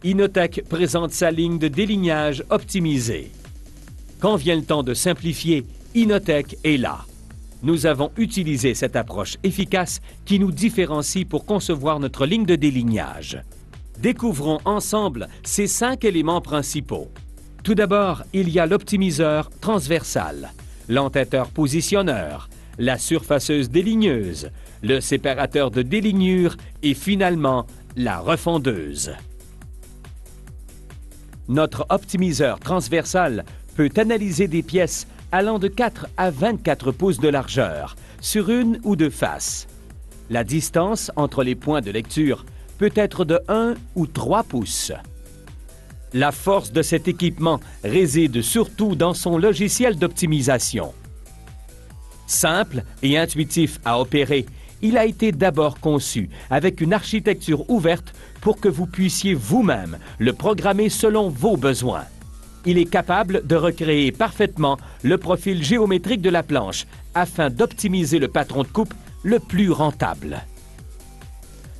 Inotech présente sa ligne de délignage optimisée. Quand vient le temps de simplifier, Inotech est là. Nous avons utilisé cette approche efficace qui nous différencie pour concevoir notre ligne de délignage. Découvrons ensemble ces 5 éléments principaux. Tout d'abord, il y a l'optimiseur transversal, l'entêteur positionneur, la surfaceuse déligneuse, le séparateur de délignure et finalement la refondeuse. Notre optimiseur transversal peut analyser des pièces allant de 4 à 24 pouces de largeur, sur une ou deux faces. La distance entre les points de lecture peut être de 1 ou 3 pouces. La force de cet équipement réside surtout dans son logiciel d'optimisation. Simple et intuitif à opérer, il a été d'abord conçu avec une architecture ouverte pour que vous puissiez vous-même le programmer selon vos besoins. Il est capable de recréer parfaitement le profil géométrique de la planche afin d'optimiser le patron de coupe le plus rentable.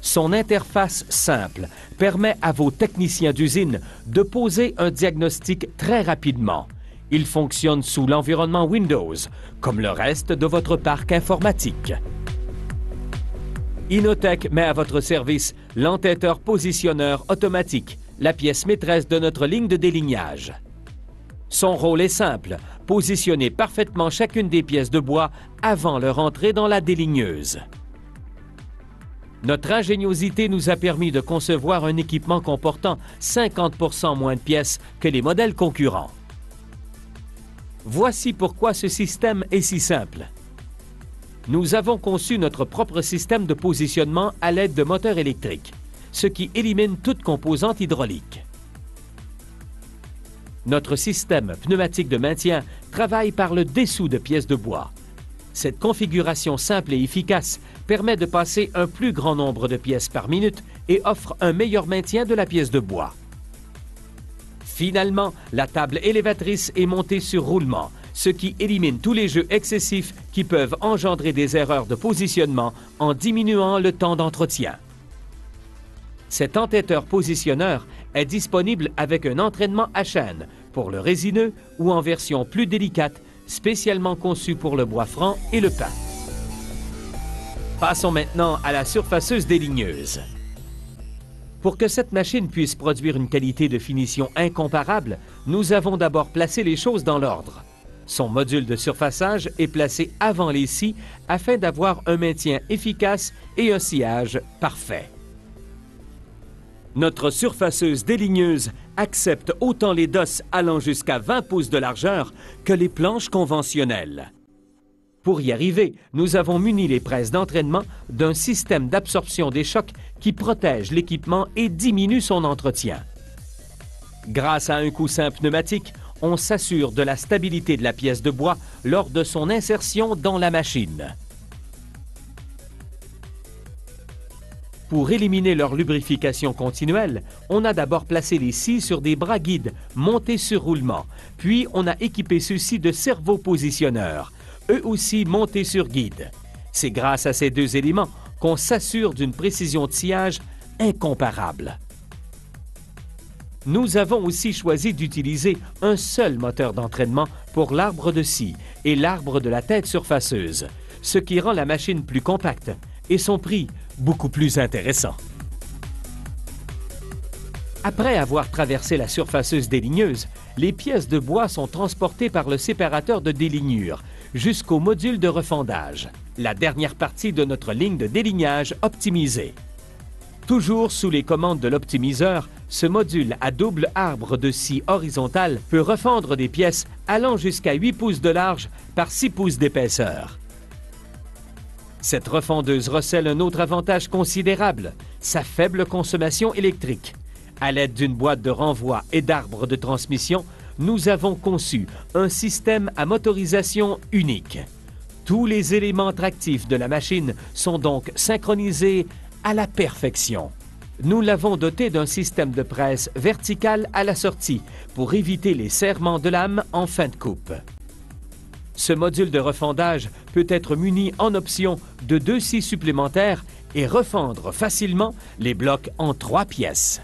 Son interface simple permet à vos techniciens d'usine de poser un diagnostic très rapidement. Il fonctionne sous l'environnement Windows, comme le reste de votre parc informatique. Inotech met à votre service l'entêteur positionneur automatique, la pièce maîtresse de notre ligne de délignage. Son rôle est simple, positionner parfaitement chacune des pièces de bois avant leur entrée dans la déligneuse. Notre ingéniosité nous a permis de concevoir un équipement comportant 50% moins de pièces que les modèles concurrents. Voici pourquoi ce système est si simple. Nous avons conçu notre propre système de positionnement à l'aide de moteurs électriques, ce qui élimine toute composante hydraulique. Notre système pneumatique de maintien travaille par le dessous de pièces de bois. Cette configuration simple et efficace permet de passer un plus grand nombre de pièces par minute et offre un meilleur maintien de la pièce de bois. Finalement, la table élévatrice est montée sur roulement, ce qui élimine tous les jeux excessifs qui peuvent engendrer des erreurs de positionnement en diminuant le temps d'entretien. Cet entêteur positionneur est disponible avec un entraînement à chaîne pour le résineux ou en version plus délicate, spécialement conçue pour le bois franc et le pin. Passons maintenant à la surfaceuse déligneuse. Pour que cette machine puisse produire une qualité de finition incomparable, nous avons d'abord placé les choses dans l'ordre. Son module de surfaçage est placé avant les scies afin d'avoir un maintien efficace et un sciage parfait. Notre surfaceuse déligneuse accepte autant les dosses allant jusqu'à 20 pouces de largeur que les planches conventionnelles. Pour y arriver, nous avons muni les presses d'entraînement d'un système d'absorption des chocs qui protège l'équipement et diminue son entretien. Grâce à un coussin pneumatique, on s'assure de la stabilité de la pièce de bois lors de son insertion dans la machine. Pour éliminer leur lubrification continuelle, on a d'abord placé les scies sur des bras guides montés sur roulement, puis on a équipé ceux-ci de servos positionneurs, eux aussi montés sur guide. C'est grâce à ces deux éléments qu'on s'assure d'une précision de sciage incomparable. Nous avons aussi choisi d'utiliser un seul moteur d'entraînement pour l'arbre de scie et l'arbre de la tête surfaceuse, ce qui rend la machine plus compacte et son prix beaucoup plus intéressant. Après avoir traversé la surfaceuse déligneuse, les pièces de bois sont transportées par le séparateur de délignure jusqu'au module de refendage, la dernière partie de notre ligne de délignage optimisée. Toujours sous les commandes de l'optimiseur, ce module à double arbre de scie horizontal peut refendre des pièces allant jusqu'à 8 pouces de large par 6 pouces d'épaisseur. Cette refendeuse recèle un autre avantage considérable, sa faible consommation électrique. À l'aide d'une boîte de renvoi et d'arbres de transmission, nous avons conçu un système à motorisation unique. Tous les éléments tractifs de la machine sont donc synchronisés à la perfection. Nous l'avons doté d'un système de presse vertical à la sortie pour éviter les serrements de lame en fin de coupe. Ce module de refendage peut être muni en option de 2 scies supplémentaires et refendre facilement les blocs en 3 pièces.